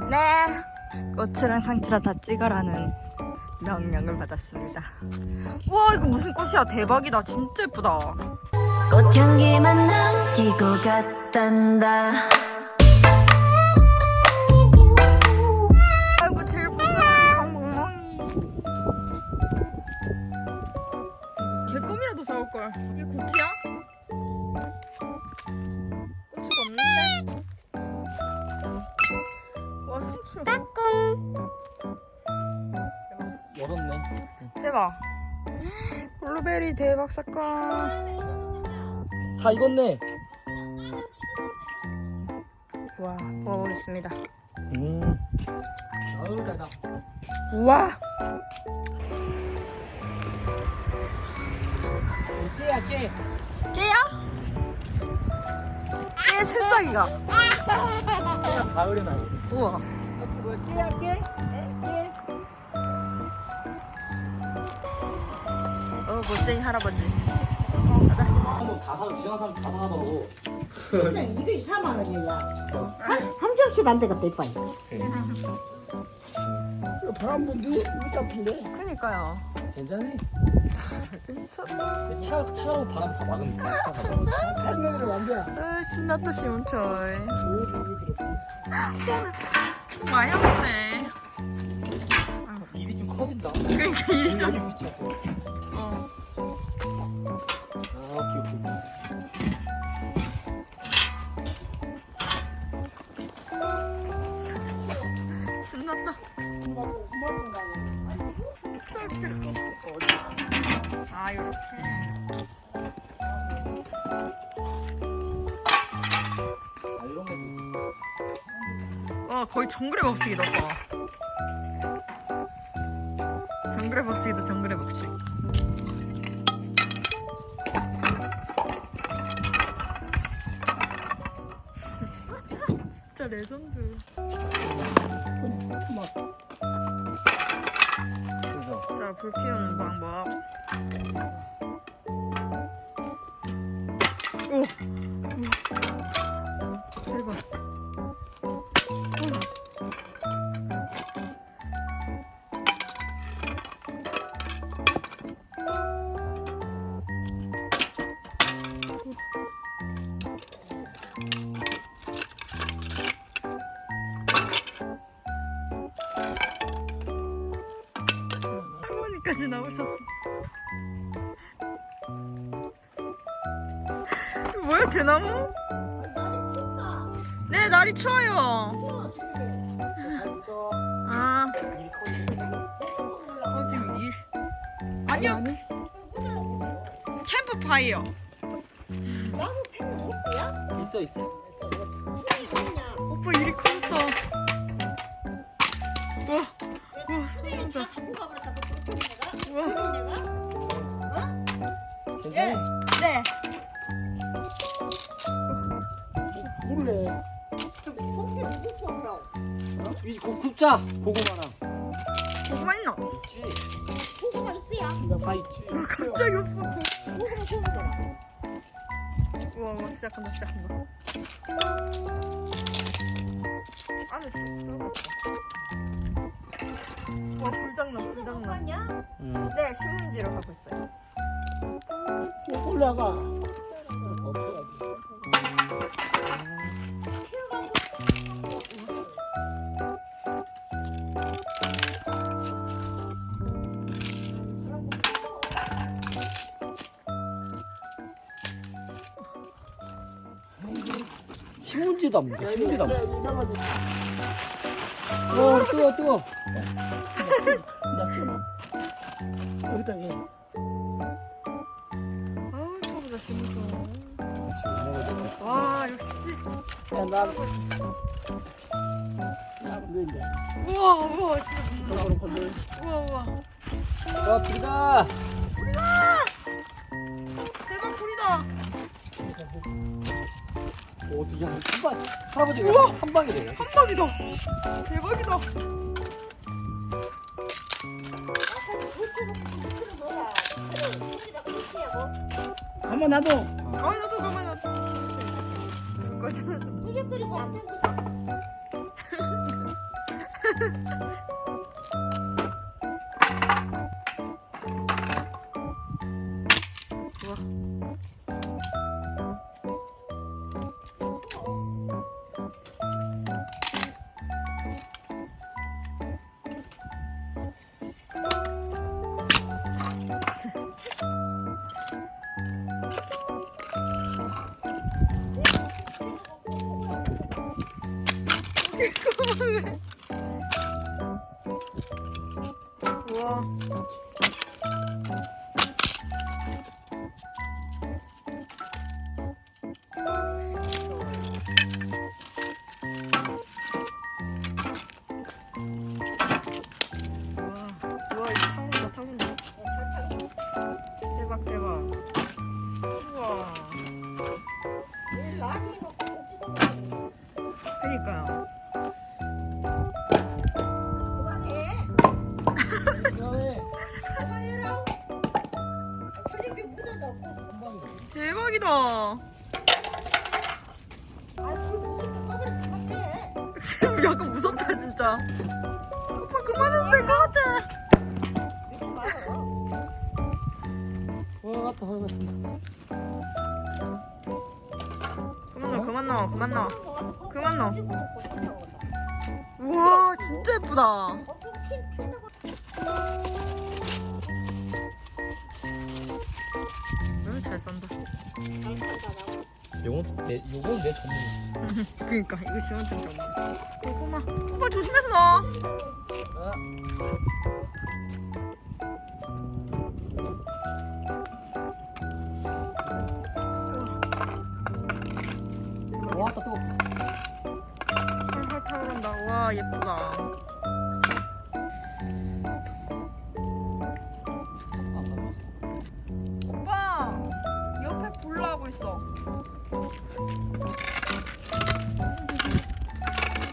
네, 고추랑 상추랑 다 찍어라는 명령을 받았습니다. 와, 이거 무슨 꽃이야? 대박이다. 진짜 예쁘다. 꽃향기만 남기고 갔단다. 아이고, 제일 무서운 강멍멍이. 개껌이라도 사올걸. 이게 고추야? 고추가 없는데? 와, 상추. 열었네. 대박. 블루베리 대박 사건. 다 익었네. 와, 먹어보겠습니다. 아우 달다. 우와. 깨야 깨. 깨야? 깨 새싹이가. 깨가 가을에 나고. 우와. 뭐야 깨야 깨? 깨. 멋쟁이 할아버지. 한번 다 사. 지나간 사람 다 사가더라고. 이게 4만 원이야. 한 접시 안 되겠다 이빨. 바람 분이 아픈데. 그니까요. 괜찮아. 괜찮아. 차로 바람 다 막으면 돼. 차 가면. 살면을 안 돼. 신났다 시문철. 많이 하네. 일이 좀 커진다. 그러니까 일이 좀. 여기 미쳤어. 어. 아 귀엽다. 신났다. 진짜 웃겨. 아, 요렇게. 아 이런 거. 와, 거의 정글의 법칙이다, 오빠. 정글의 법칙이다, 정글의 법칙. 진짜 레전드. 그래서 자, 불 피우는 방법. 오! 우와. 대박. 우와. 할머니까지 나오셨어. 뭐야, 대나무? 네, 날이 추워요. 아, 지금 일. 아니요, 캠프파이어. 있어 있어. 오빠 일이 커졌다. 우와, 우와, 진짜. 우와. 괜찮아. 네. 몰래. 이 굽자 고구마랑. 고구마 있나? 있지. 다 있지. 갑자기 오빠. 우와, 우와, 시작한다, 시작한다. 안에 쏙. 와, 불장난, 불장난. 네, 신문지로 가고 있어요. 올라가. 신문지 담는다. 신문지 담는다. 오 뜨거 뜨거. 나 켜놔. 여기다 해. 아우, 쳐보자, 신문. 와, 역시. 야, 나 근데 우와, 우와, 진짜 붙는다. 그런 건데. 우와, 우와. 와 불이다. 대박 불이다. 어떻게 한 방? 할아버지가 한 방이래. 한방이다. 대박이다. 가만 놔둬. 가만히 놔둬, 가만히 놔둬. 꺼지는. 끓이고 안 된 거지. 우와. 우와, 이거 타온다, 타온다. 대박, 대박. 우와. 내일 나중에 꼭 그니까요. 그만해. 미안해. 그만해라. 틀린 게 묻어나고. 대박이다. 아이고 무슨 떡을 그만해. 지금 약간 무섭다, 진짜. 오빠 그만해도 될 것 같아. 믿지 말아요. 갔다 그만 넣어, 그만 넣어. 그만 넣어. 그리고 먹고 싶다고. 우와, 진짜 예쁘다. 엄청 핀다고. 잘 썬다. 잘 산다 나. 요건 내 전문. 그니까 이거 시원템 전문. 고구마. 오빠 조심해서 넣어. 와, 또 뜨거. 헐헐 타오른다. 와, 예쁘다. 오빠 옆에 불 나고 있어.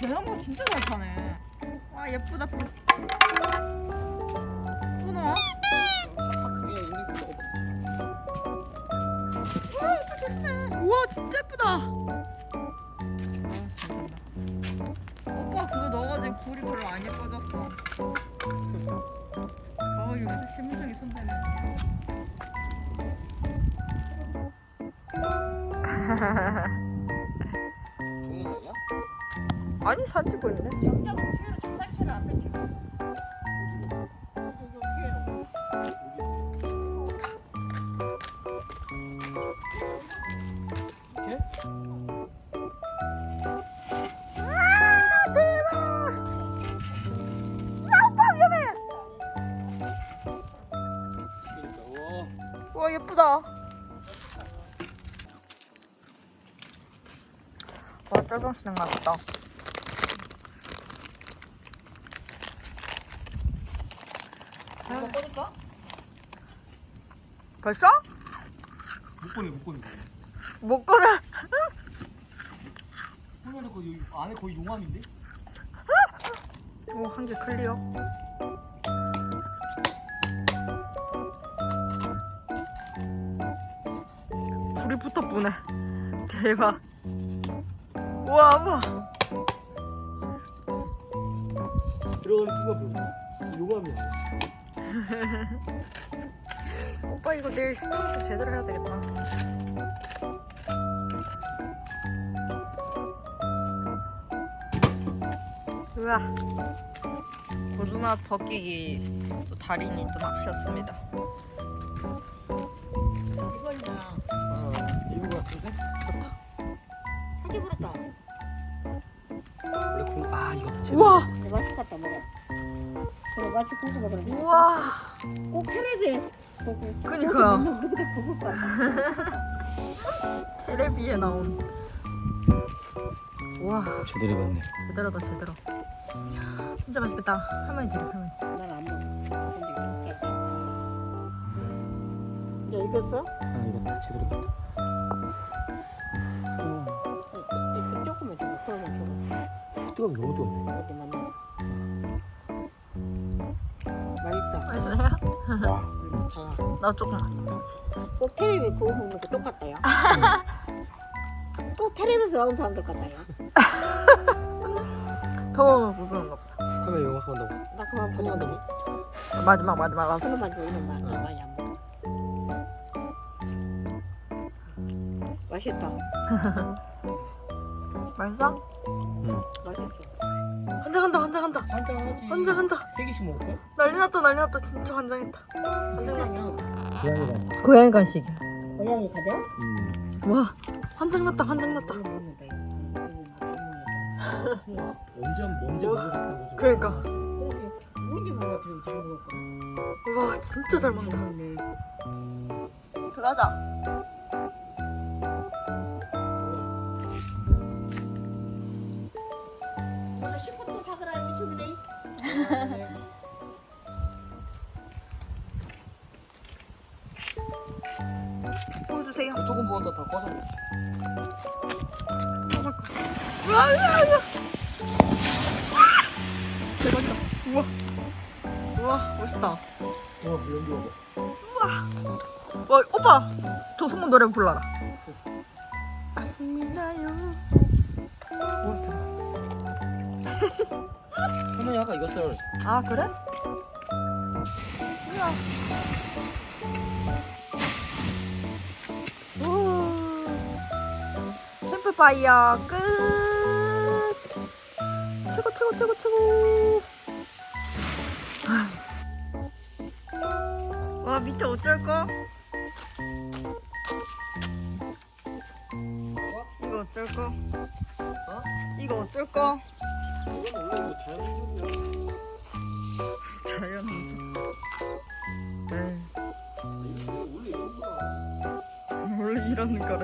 내나무 진짜 잘 타네. 와, 예쁘다. 불. 또 넣어? 그냥 있는 거 먹어. 와, 오빠 조심해. 우와, 진짜 예쁘다. 오빠 그거 넣어가지고 불이 별로 안 예뻐졌어. 요새 신문장이 손대네. 동영상이야? 아니, 사진 찍고 있네. 정작 뒤로 정갈채는 안 뺐지. 여기 뒤에는. 이렇게? 그러니까 와, 예쁘다. 와, 쫄병스낵 맛있다. 이거 꺼질까? 벌써? 못 꺼내. 못 꺼내. 꺼내서 그 여기 안에 거의 용암인데? 오, 한 개 클리어. 불이 붙어 보네. 대박. 우와, 우와. 들어가는 순간 보여. 용암이야. 오빠 이거 내일 청소 제대로 해야 되겠다. 우와. 고구마 벗기기 또 달인이 또 낚시였습니다. 이거냐. 이거 같은데? 한개 불었다. 원래 이거 다 우와. 내 맛이 같다 먹어. 그래 맛이 궁금해 그래. 우와. 꼭 테레비에 그니까요. 누구도 그거 봤다. 테레비에 나온. 우와. 제대로 익었네. 제대로다, 제대로. 진짜 맛있겠다. 할머니 드려, 할머니. 난안 먹어. 근데 이렇게. 이제 익었어? 익었다. 제대로 익었다. 조금만 좀 그러면 좀 뜨거운 너무 뜨겁네. 어디 만나. 맛있다. 맛있어요? 와. 나 조금. 꼭 테레비 그거 먹는 거 똑같다 야. 꼭 텔레비에서 나온 사람들 같다요. 더워서 그런가 보다. 카메라 영화 한다고. 나 그만 보낸다고. 마지막 라스트. 하나만 줘 이놈 많이 안 먹어. 맛있다. 맛있어? 맛있어. 환장한다. 한잔하지. 환장한다. 3개씩 먹을 거야? 난리 났다. 진짜 환장했다. 고양이요. 고양이가. 고양이 간식이야. 고양이 가자. 와, 환장났다. 언제 먹어볼까? 그러니까. 뭔지 몰라도 잘 먹었거든. 와, 진짜 잘 먹는다. 들어가자. 오늘 시프트 사그라 유튜브네. 보여주세요. 조금 부었다 다 꺼져. 우와. 대박이다. 우와, 멋있다. 연기 먹어. 와, 오빠, 조승우 노래 불러라. 아시나요? 와, 대박. 할머니 아까 이거 썰. 아, 그래? 우와. 오. 캠프파이어 끝. 최고. 와, 밑에 어쩔 거? 이거 어쩔 거? 어? 이거 어쩔 거? 이건 원래 이거 자연스러운 자연. 원래 이런 거다. 원래 이러는 거래.